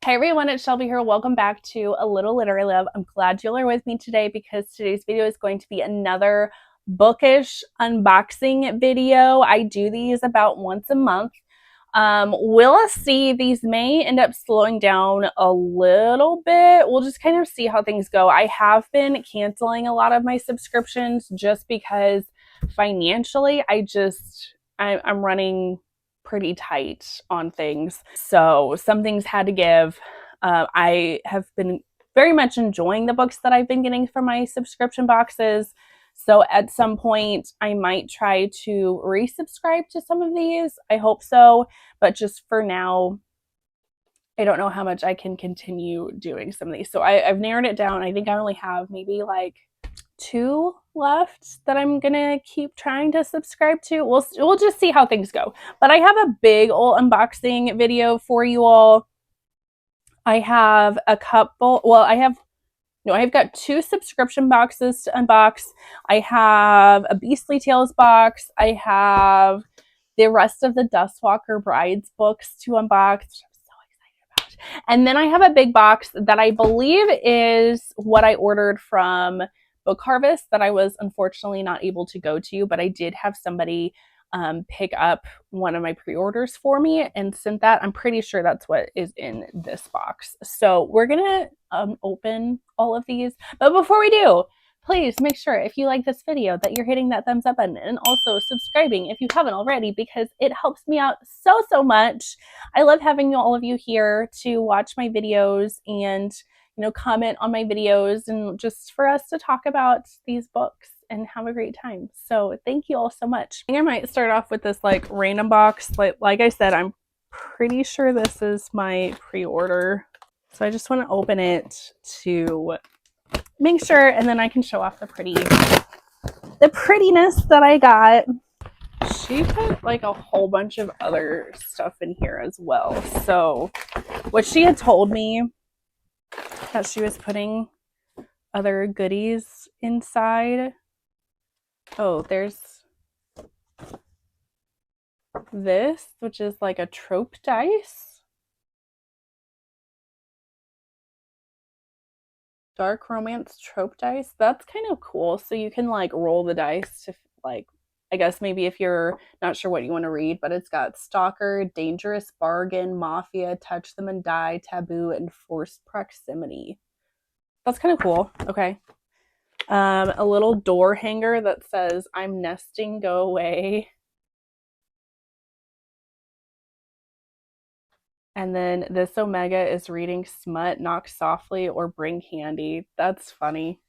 Hey everyone, it's Shelby here. Welcome back to A Little Literary Love. I'm glad you are with me today because today's video is going to be another bookish unboxing video. I do these about once a month. We'll see. These may end up slowing down a little bit. We'll just kind of see how things go. I have been canceling a lot of my subscriptions just because financially I'm running pretty tight on things. So some things had to give. I have been very much enjoying the books that I've been getting from my subscription boxes. So at some point, I might try to resubscribe to some of these. I hope so. But just for now, I don't know how much I can continue doing some of these. So I've narrowed it down. I think I only have maybe like 2 left that I'm gonna keep trying to subscribe to. We'll just see how things go. But I have a big old unboxing video for you all. I have a couple, well, I've got 2 subscription boxes to unbox. I have a Beastly Tales box. I have the rest of the Dustwalker Brides books to unbox, which I'm so excited about. And then I have a big box that I believe is what I ordered from Book Harvest that I was unfortunately not able to go to, but I did have somebody pick up one of my pre-orders for me and sent that. I'm pretty sure that's what is in this box. So we're gonna open all of these, but before we do, please make sure if you like this video that you're hitting that thumbs up button and also subscribing if you haven't already, because it helps me out so much. I love having all of you here to watch my videos and comment on my videos and just for us to talk about these books and have a great time. So thank you all so much. I think I might start off with this like random box. Like I said, I'm pretty sure this is my pre-order. So I just want to open it to make sure, and then I can show off the prettiness that I got. She put like a whole bunch of other stuff in here as well. So what she had told me that she was putting other goodies inside. Oh, there's this, which is like a trope dice. Dark romance trope dice. That's kind of cool. So you can like roll the dice to like, I guess maybe if you're not sure what you want to read, but it's got Stalker, Dangerous Bargain, Mafia, Touch Them and Die, Taboo, and Forced Proximity. That's kind of cool. Okay. A little door hanger that says, I'm nesting, go away. And then this Omega is reading Smut, Knock Softly, or Bring Candy. That's funny.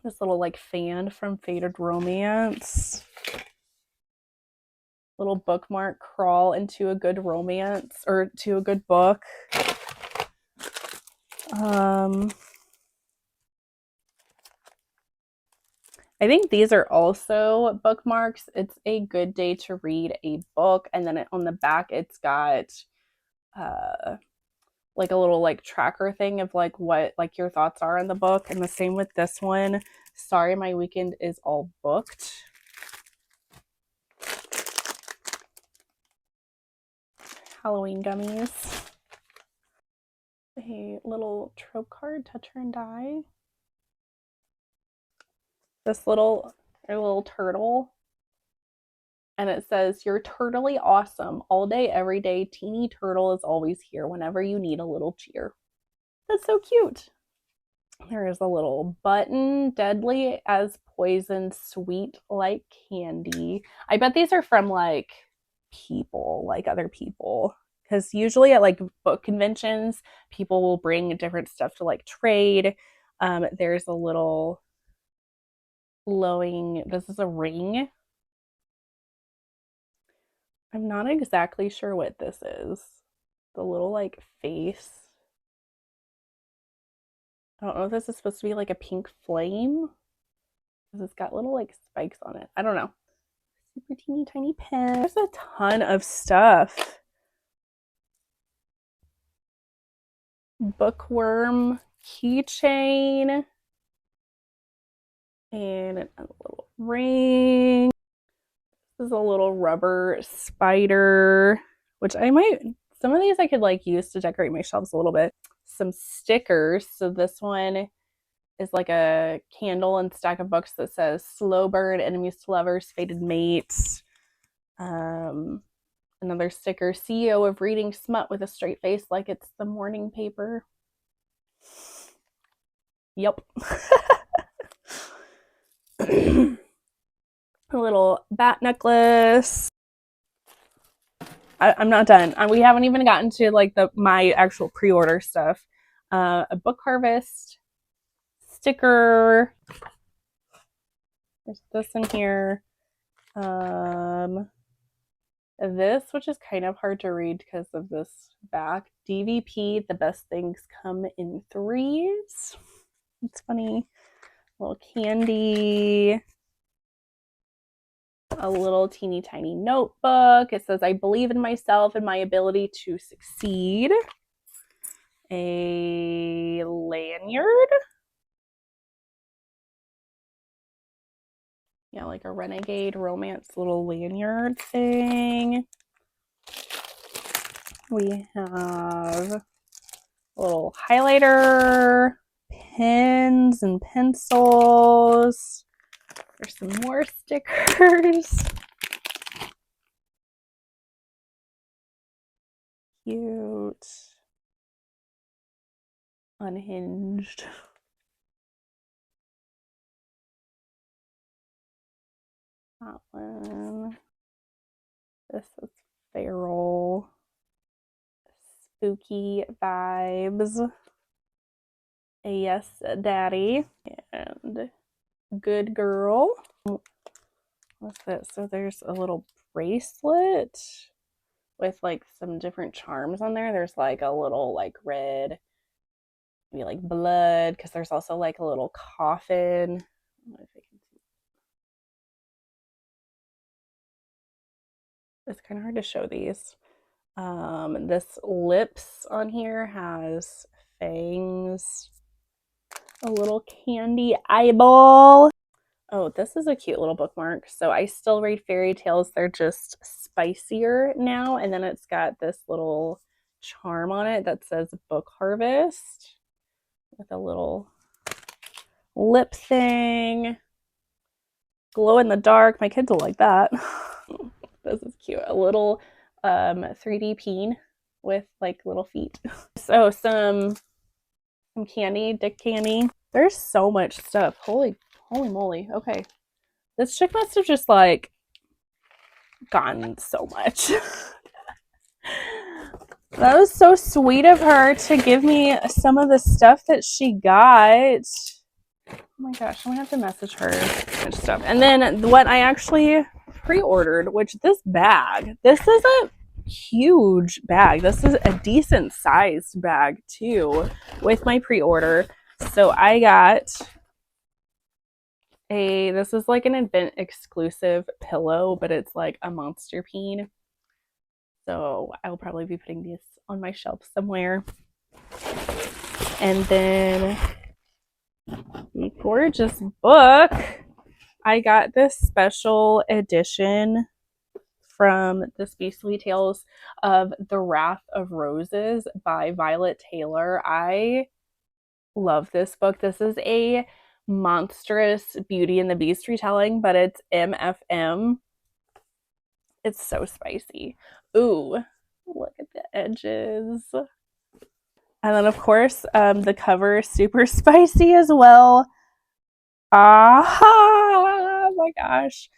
This little like fan from Faded Romance. Little bookmark, crawl into a good romance or to a good book. I think these are also bookmarks. It's a good day to read a book, and then on the back it's got like a little like tracker thing of like what like your thoughts are in the book. And the same with this one. Sorry, my weekend is all booked. Halloween gummies. A little trope card, Touch Her and Die. This little turtle, and it says, you're turtly awesome all day every day. Teeny turtle is always here whenever you need a little cheer. That's so cute. There is a little button, deadly as poison, sweet like candy. I bet these are from like people, like other people, because usually at like book conventions people will bring different stuff to like trade. There's a little glowing, this is a ring. I'm not exactly sure what this is. The little like face. I don't know if this is supposed to be like a pink flame, because it's got little like spikes on it. I don't know. Super teeny tiny pen. There's a ton of stuff. Bookworm keychain. And a little ring. This is a little rubber spider, which I might Some of these I could like use to decorate my shelves a little bit. Some stickers. So this one is like a candle and stack of books that says slow burn, enemies to lovers, fated mates. Another sticker, CEO of reading smut with a straight face like it's the morning paper. Yep. A little bat necklace. I'm not done. We haven't even gotten to like my actual pre-order stuff. A book harvest sticker. There's this in here. This, which is kind of hard to read because of this back. DVP, the best things come in threes. It's funny. A little candy. A little teeny tiny notebook. It says, I believe in myself and my ability to succeed. A lanyard. Yeah, like a Renegade romance little lanyard thing. We have a little highlighter, pens and pencils. There's some more stickers. Cute. Unhinged. That one. This is feral. Spooky vibes. A yes, daddy. And good girl. What's this? So there's a little bracelet with like some different charms on there. There's like a little like red, maybe like blood, because there's also like a little coffin. I don't know if I can see. It's kind of hard to show these. This lips on here has fangs. A little candy eyeball. Oh, this is a cute little bookmark. So I still read fairy tales. They're just spicier now. And then it's got this little charm on it that says book harvest with a little lip thing. Glow in the dark. My kids will like that. This is cute. A little 3D peen with like little feet. So some candy, dick candy. There's so much stuff. Holy moly. Okay. This chick must have just like gotten so much. That was so sweet of her to give me some of the stuff that she got. Oh my gosh, I'm gonna have to message her and stuff. And then what I actually pre-ordered, which this is a huge bag. This is a decent sized bag too with my pre-order. So I got this is like an event exclusive pillow, but it's like a monster peen. So I will probably be putting these on my shelf somewhere. And then the gorgeous book. I got this special edition from the Beastly Tales of The Wrath of Roses by Violet Taylor. I love this book. This is a monstrous Beauty and the Beast retelling, but it's MFM. It's so spicy. Ooh, look at the edges. And then, of course, the cover is super spicy as well. Oh my gosh.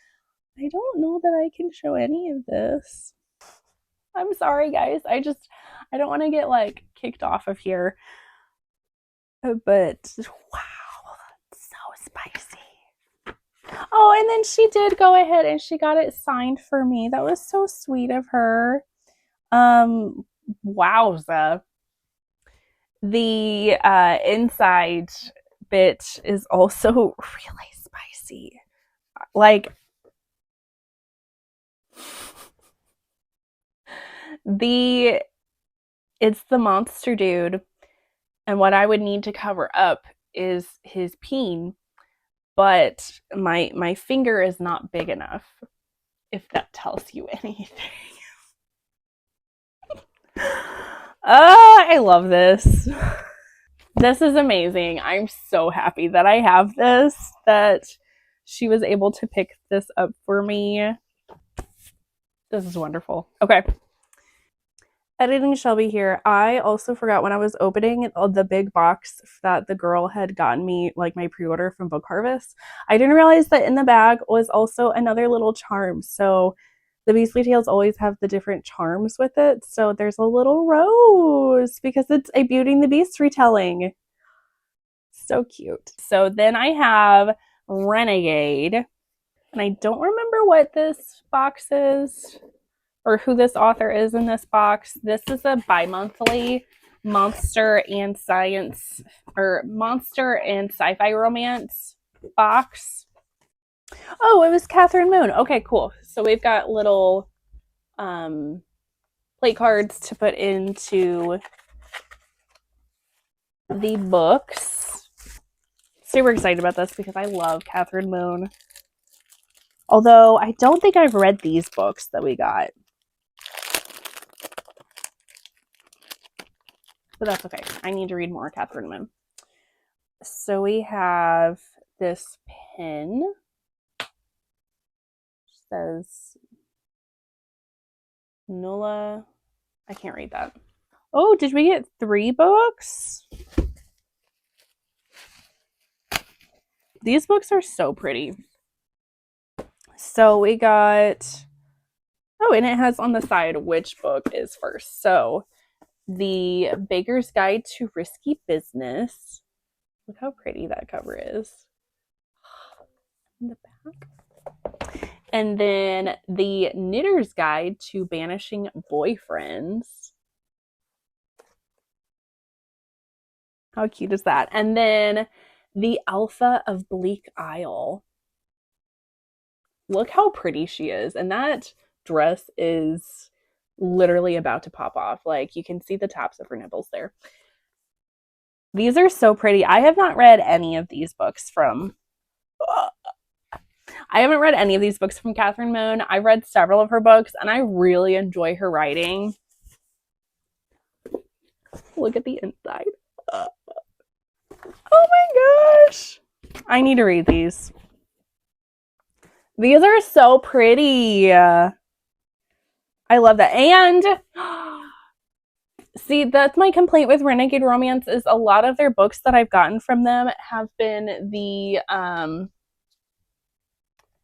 I don't know that I can show any of this. I'm sorry, guys. I don't want to get like kicked off of here. But wow, so spicy. Oh, and then she did go ahead and she got it signed for me. That was so sweet of her. Wowza. The inside bit is also really spicy. Like it's the monster dude, and what I would need to cover up is his peen, but my finger is not big enough, if that tells you anything. I love this. This is amazing. I'm so happy that I have this, that she was able to pick this up for me. This is wonderful. Okay. Editing Shelby here. I also forgot when I was opening the big box that the girl had gotten me, like my pre-order from Book Harvest. I didn't realize that in the bag was also another little charm. So the Beastly Tales always have the different charms with it. So there's a little rose because it's a Beauty and the Beast retelling. So cute. So then I have Renegade, and I don't remember what this box is or who this author is in this box. This is a bi-monthly monster and science or monster and sci-fi romance box. Oh, it was Catherine Moon. Okay, cool. So we've got little plate cards to put into the books. Super excited about this because I love Catherine Moon. Although I don't think I've read these books that we got. But that's okay. I need to read more Catherine Moon. So we have this pin. It says Nulla. I can't read that. Oh, did we get 3 books? These books are so pretty. So we got, oh, and it has on the side which book is first. So the Baker's Guide to Risky Business. Look how pretty that cover is. In the back. And then the Knitter's Guide to Banishing Boyfriends. How cute is that? And then the Alpha of Bleak Isle. Look how pretty she is. And that dress is literally about to pop off. Like, you can see the tops of her nipples there. These are so pretty. I have not read any of these books from... I haven't read any of these books from Catherine Moon. I've read several of her books, and I really enjoy her writing. Look at the inside. Oh my gosh. I need to read these. These are so pretty. I love that. And see, that's my complaint with Renegade Romance is a lot of their books that I've gotten from them have been the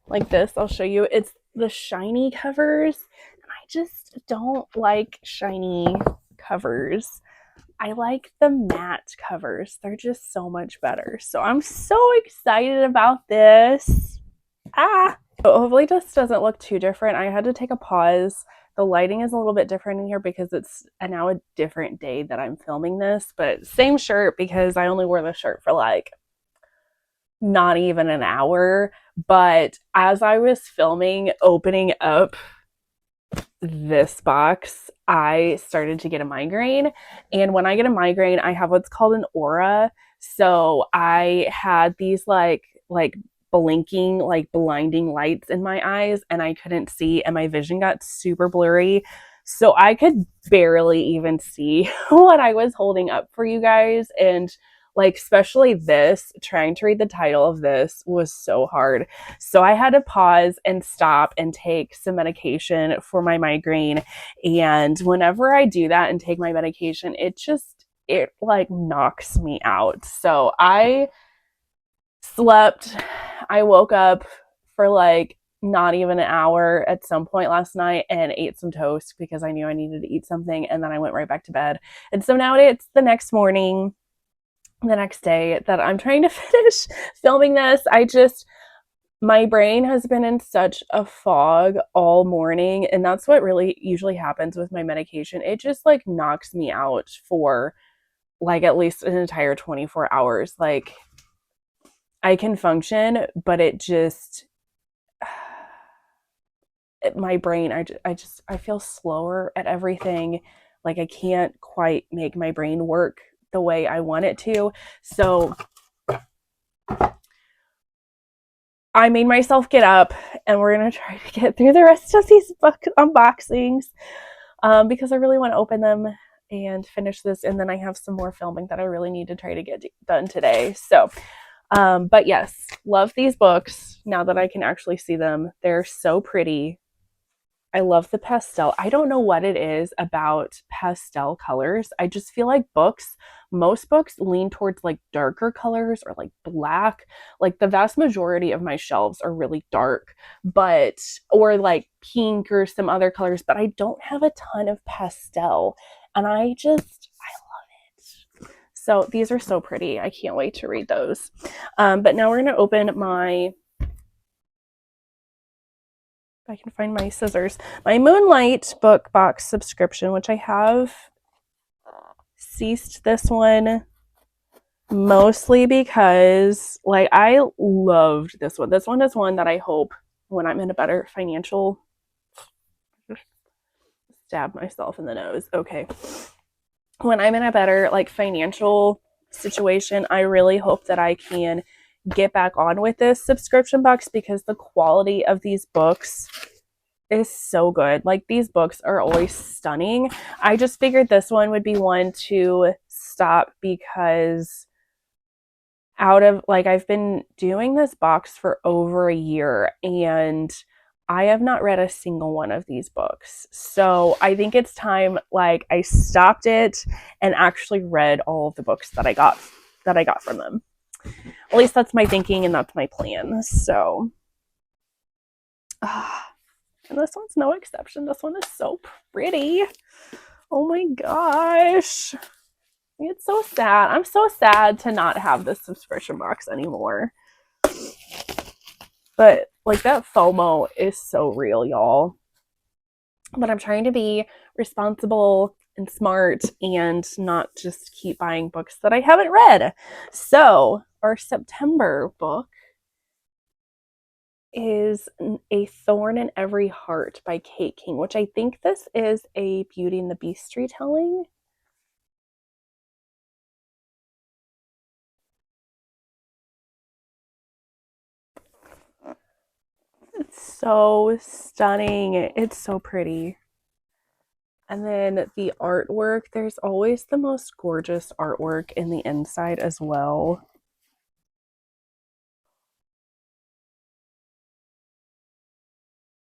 like this. I'll show you. It's the shiny covers. And I just don't like shiny covers. I like the matte covers. They're just so much better. So I'm so excited about this. So hopefully this doesn't look too different. I had to take a pause. The lighting is a little bit different in here because it's now a different day that I'm filming this, but same shirt because I only wore the shirt for like not even an hour. But as I was filming, opening up this box, I started to get a migraine. And when I get a migraine, I have what's called an aura. So I had these like blinking, like blinding lights in my eyes, and I couldn't see, and my vision got super blurry. So I could barely even see what I was holding up for you guys. And like, especially this, trying to read the title of this was so hard. So I had to pause and stop and take some medication for my migraine. And whenever I do that and take my medication, it like knocks me out. So I slept. I woke up for like not even an hour at some point last night and ate some toast because I knew I needed to eat something. And then I went right back to bed. And so now it's the next morning, the next day that I'm trying to finish filming this. My brain has been in such a fog all morning, and that's what really usually happens with my medication. It just like knocks me out for like at least an entire 24 hours. Like, I can function, but it just my brain, I feel slower at everything. Like, I can't quite make my brain work the way I want it to. So I made myself get up, and we're going to try to get through the rest of these book unboxings because I really want to open them and finish this, and then I have some more filming that I really need to try to get done today. So but yes, love these books now that I can actually see them. They're so pretty. I love the pastel. I don't know what it is about pastel colors. I just feel like most books lean towards like darker colors or like black. Like the vast majority of my shelves are really dark, but or like pink or some other colors, but I don't have a ton of pastel. And I love it. So these are so pretty. I can't wait to read those. But now we're going to open my, if I can find my scissors, my Moonlight book box subscription, which I have ceased this one mostly because like I loved this one. This one is one that I hope when I'm in a better financial, stab myself in the nose. Okay. When I'm in a better like financial situation, I really hope that I can get back on with this subscription box because the quality of these books is so good. Like these books are always stunning. I just figured this one would be one to stop because out of like I've been doing this box for over a year and I have not read a single one of these books. So I think it's time like I stopped it and actually read all of the books that I got from them. At least that's my thinking and that's my plan. So and this one's no exception. This one is so pretty. Oh my gosh. It's so sad. I'm so sad to not have this subscription box anymore. But like that FOMO is so real, y'all. But I'm trying to be responsible and smart and not just keep buying books that I haven't read. So our September book is A Thorn in Every Heart by Kate King, which I think this is a Beauty and the Beast retelling. It's so stunning. It's so pretty. And then the artwork, there's always the most gorgeous artwork in the inside as well.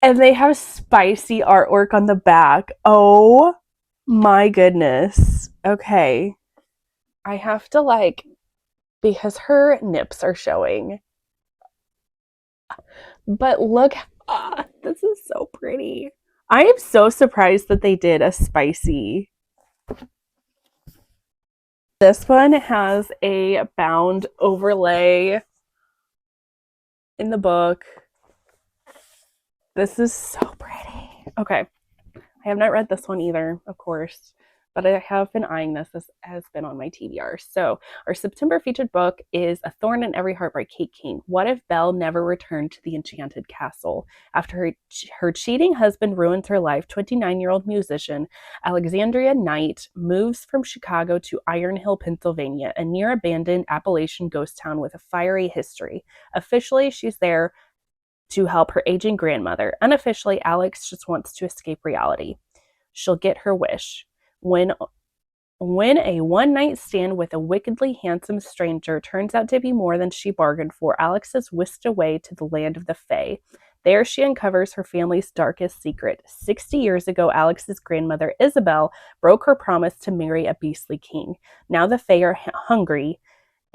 And they have spicy artwork on the back. Oh my goodness. Okay. I have to like, because her nips are showing. But look, this is so pretty. I am so surprised that they did a spicy. This one has a bound overlay in the book. This is so pretty. Okay. I have not read this one either, of course, but I have been eyeing this. This has been on my TBR. So our September featured book is A Thorn in Every Heart by Kate King. What if Belle never returned to the enchanted castle? After her cheating husband ruins her life, 29-year-old musician Alexandria Knight moves from Chicago to Iron Hill, Pennsylvania, a near-abandoned Appalachian ghost town with a fiery history. Officially, she's there to help her aging grandmother. Unofficially, Alex just wants to escape reality. She'll get her wish. When a one-night stand with a wickedly handsome stranger turns out to be more than she bargained for, Alex is whisked away to the land of the Fae. There she uncovers her family's darkest secret. 60 years ago, Alex's grandmother, Isabel, broke her promise to marry a beastly king. Now the Fae are hungry,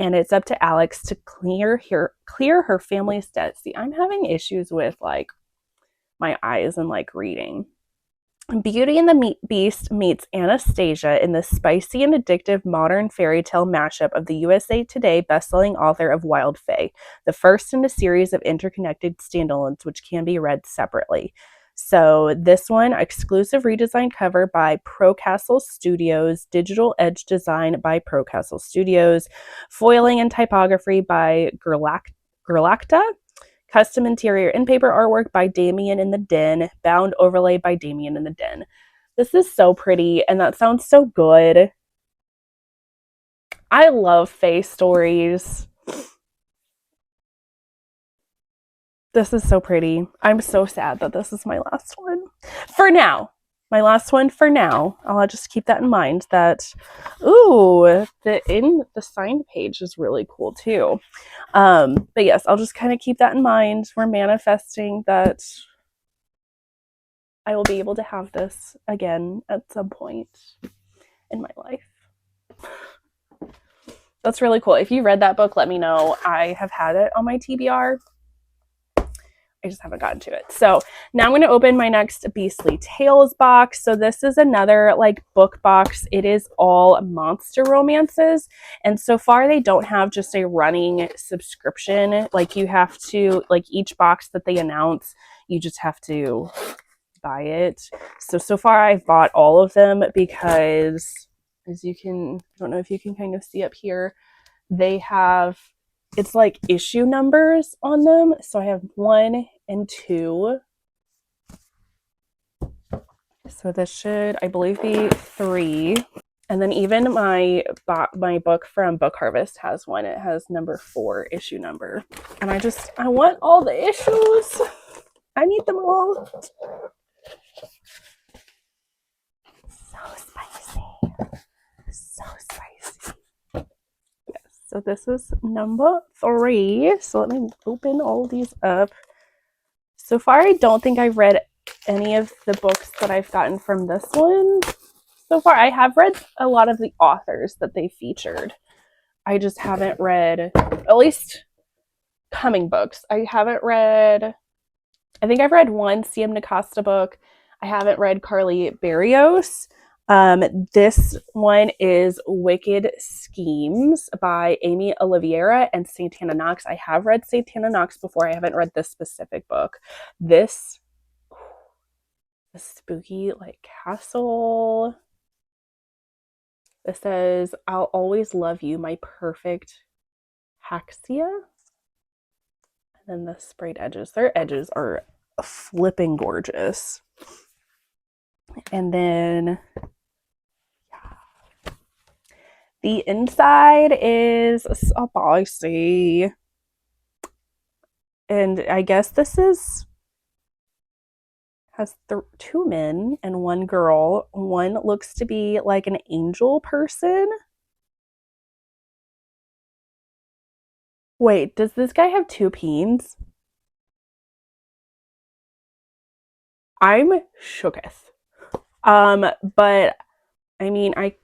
and it's up to Alex to clear her family's debt. See, I'm having issues with like my eyes and like reading. Beauty and the Beast meets Anastasia in the spicy and addictive modern fairy tale mashup of the USA Today bestselling author of Wild Fae, the first in a series of interconnected standalones which can be read separately. So this one, exclusive redesign cover by Procastle Studios, digital edge design by Procastle Studios, foiling and typography by Gerlachta, custom interior and paper artwork by Damien in the Den, bound overlay by Damien in the Den. This is so pretty, and that sounds so good. I love Fae stories. This is so pretty. I'm so sad that this is my last one. For now. my last one for now. I'll just keep that in mind that, ooh, the signed page is really cool too. But yes, I'll just kind of keep that in mind. We're manifesting that I will be able to have this again at some point in my life. That's really cool. If you read that book, let me know. I have had it on my TBR. I just haven't gotten to it. So now I'm going to open my next Beastly Tales box. So this is another like book box. It is all monster romances. And so far they don't have just a running subscription. Like you have to, like each box that they announce, you just have to buy it. So far I've bought all of them because as you can, I don't know if you can kind of see up here, they have, it's like issue numbers on them. So I have 1 and 2. So this should, I believe, be 3. And then even my book from Book Harvest has one. It has number 4 issue number. And I want all the issues. I need them all. So spicy. So spicy. Yes, so this is number 3. So let me open all these up. So far, I don't think I've read any of the books that I've gotten from this one. So far, I have read a lot of the authors that they featured. I just haven't read, at least coming books. I haven't read, I think I've read one CM Nacasta book. I haven't read Carly Barrios. This one is Wicked Schemes by Amy Oliveira and Santana Knox. I have read Santana Knox before. I haven't read this specific book. This spooky like castle. This says, I'll always love you, my perfect Haxia. And then the sprayed edges. Their edges are flipping gorgeous. And then the inside is spicy. And I guess this has 2 men and 1 girl. One looks to be like an angel person. Wait, does this guy have 2 peens? I'm shooketh. But I mean, I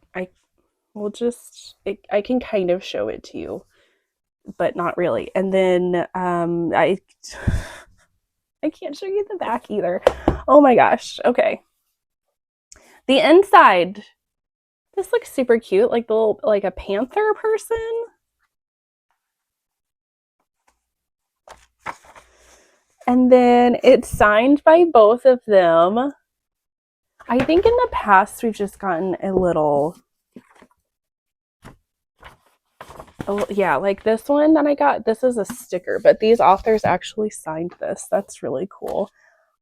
will just, I can kind of show it to you, but not really. And then I can't show you the back either. Oh my gosh. Okay. The inside. This looks super cute, like the little, like a panther person. And then it's signed by both of them. I think in the past we've just gotten a little, yeah, like this one that I got, this is a sticker, but these authors actually signed this. That's really cool.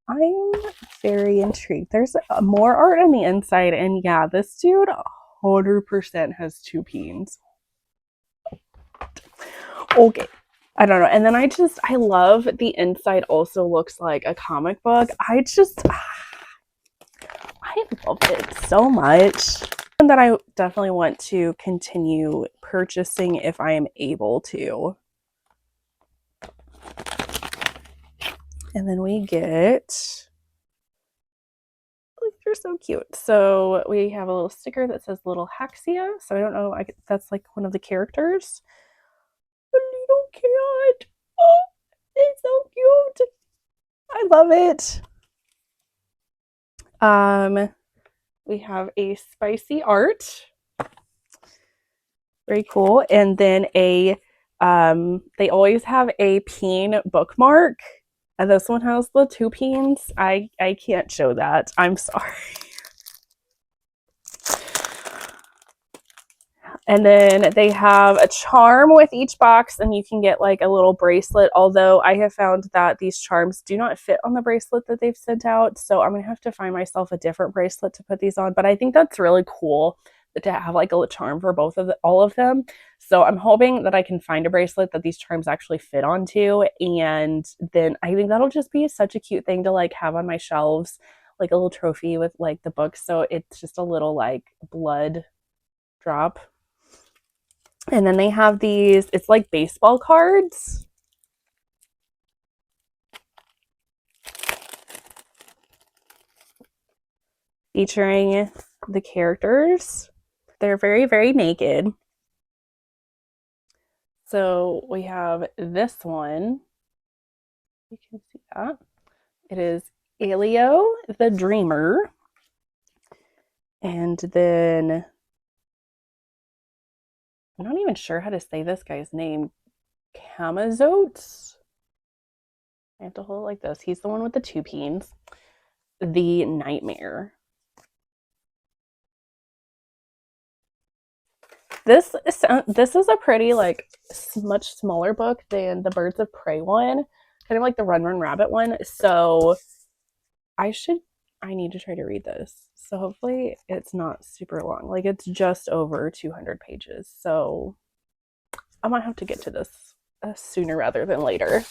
I'm very intrigued. There's more art on the inside, and yeah, this dude 100% has 2 peens. Okay. I don't know. And then I love the inside also looks like a comic book. I love it so much. And that I definitely want to continue purchasing if I am able to. And then we get, they're so cute. So we have a little sticker that says Little Haxia. So I don't know, that's like one of the characters. A little cat. Oh, it's so cute. I love it. We have a spicy art. Very cool. And then they always have a peen bookmark. And this one has the 2 peens. I can't show that. I'm sorry. And then they have a charm with each box, and you can get like a little bracelet. Although I have found that these charms do not fit on the bracelet that they've sent out. So I'm going to have to find myself a different bracelet to put these on. But I think that's really cool to have like a charm for all of them. So I'm hoping that I can find a bracelet that these charms actually fit onto. And then I think that'll just be such a cute thing to like have on my shelves. like a little trophy with like the book. So it's just a little like blood drop. And then they have these, it's like baseball cards. Featuring the characters. They're very, very naked. So we have this one. You can see that. It is Elio the Dreamer. And then I'm not even sure how to say this guy's name. Camazotes. I have to hold it like this. He's the one with the two peens. The Nightmare. This is a pretty like much smaller book than the Birds of Prey one, kind of like the Run Run Rabbit one. So I need to try to read this. So hopefully it's not super long. Like it's just over 200 pages. So I might have to get to this sooner rather than later.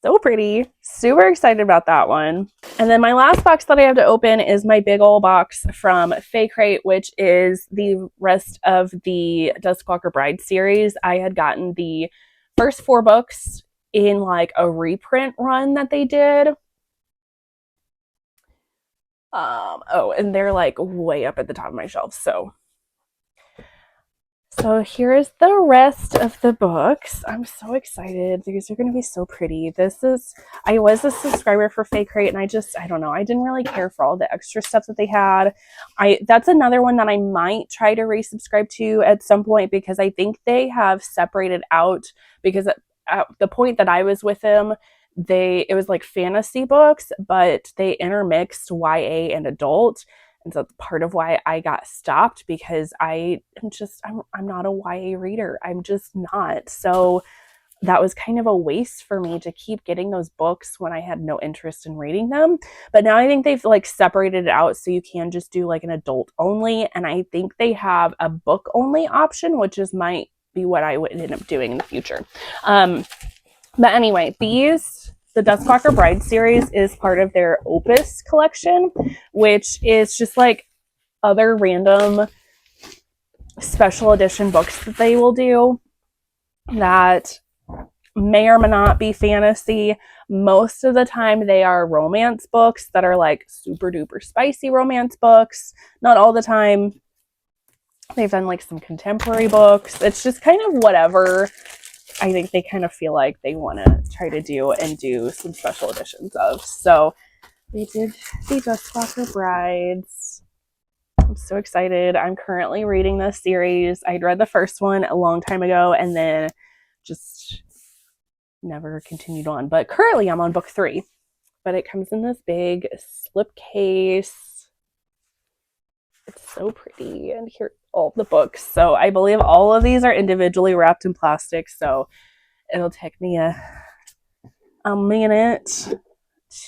So pretty. Super excited about that one. And then my last box that I have to open is my big old box from Fae Crate, which is the rest of the Duskwalker Bride series. I had gotten the first 4 books in like a reprint run that they did. And they're like way up at the top of my shelf. So here is the rest of the books. I'm so excited. These are going to be so pretty. I was a subscriber for Fae Crate, and I don't know. I didn't really care for all the extra stuff that they had. That's another one that I might try to resubscribe to at some point, because I think they have separated out, because at the point that I was with them, it was like fantasy books, but they intermixed YA and adult. And so that's part of why I got stopped, because I'm not a YA reader. I'm just not. So that was kind of a waste for me to keep getting those books when I had no interest in reading them. But now I think they've like separated it out so you can just do like an adult only. And I think they have a book only option, which might be what I would end up doing in the future. But anyway, the Duskwalker Bride series is part of their Opus collection, which is just like other random special edition books that they will do that may or may not be fantasy. Most of the time they are romance books that are like super duper spicy romance books. Not all the time. They've done like some contemporary books. It's just kind of whatever I think they kind of feel like they want to try to do and do some special editions of. So they did the Duskwalker Brides. I'm so excited. I'm currently reading this series. I'd read the first one a long time ago and then just never continued on. But currently I'm on book 3. But it comes in this big slipcase. It's so pretty. And here are all the books. So I believe all of these are individually wrapped in plastic. So it'll take me a minute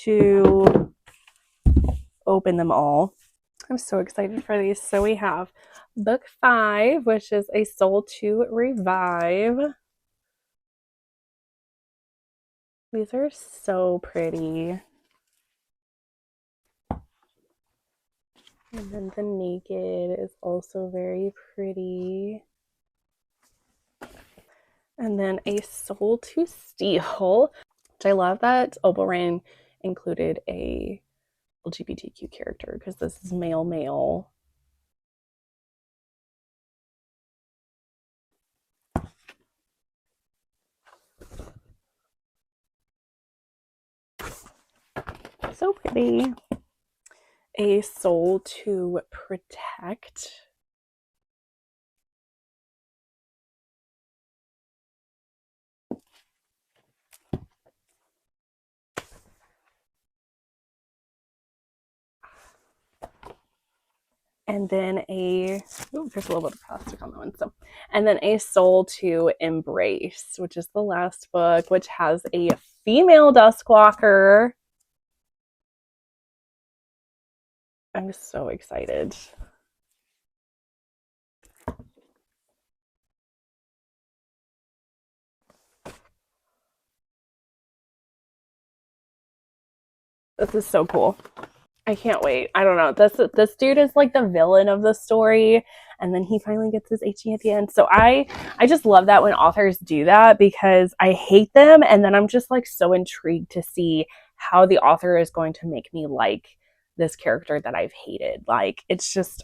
to open them all. I'm so excited for these. So we have book 5, which is A Soul to Revive. These are so pretty. And then the Naked is also very pretty. And then A Soul to Steal, which I love that Opal Rain included a LGBTQ character, because this is male. So pretty. A Soul to Protect. And then there's a little bit of plastic on that one. And then A Soul to Embrace, which is the last book, which has a female Duskwalker. I'm so excited. This is so cool. I can't wait. I don't know. This dude is like the villain of the story, and then he finally gets his HE at the end. So I just love that when authors do that, because I hate them, and then I'm just like so intrigued to see how the author is going to make me like this character that I've hated. Like, it's just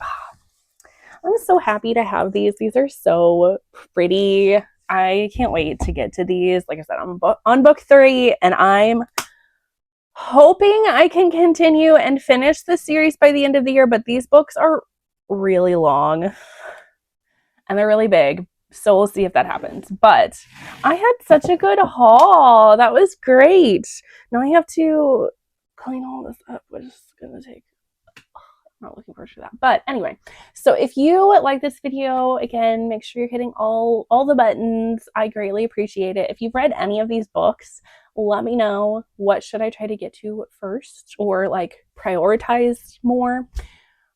I'm so happy to have these. These are so pretty. I can't wait to get to these. Like I said, I'm on book 3, and I'm hoping I can continue and finish the series by the end of the year, but these books are really long and they're really big. So we'll see if that happens. But I had such a good haul. That was great. Now I have to clean all this up, which is going to take, I'm not looking forward to that. But anyway, so if you like this video, again, make sure you're hitting all the buttons. I greatly appreciate it. If you've read any of these books, let me know. What should I try to get to first, or like prioritize more?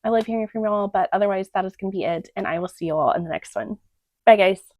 I love hearing from y'all, but otherwise that is going to be it, and I will see you all in the next one. Bye, guys.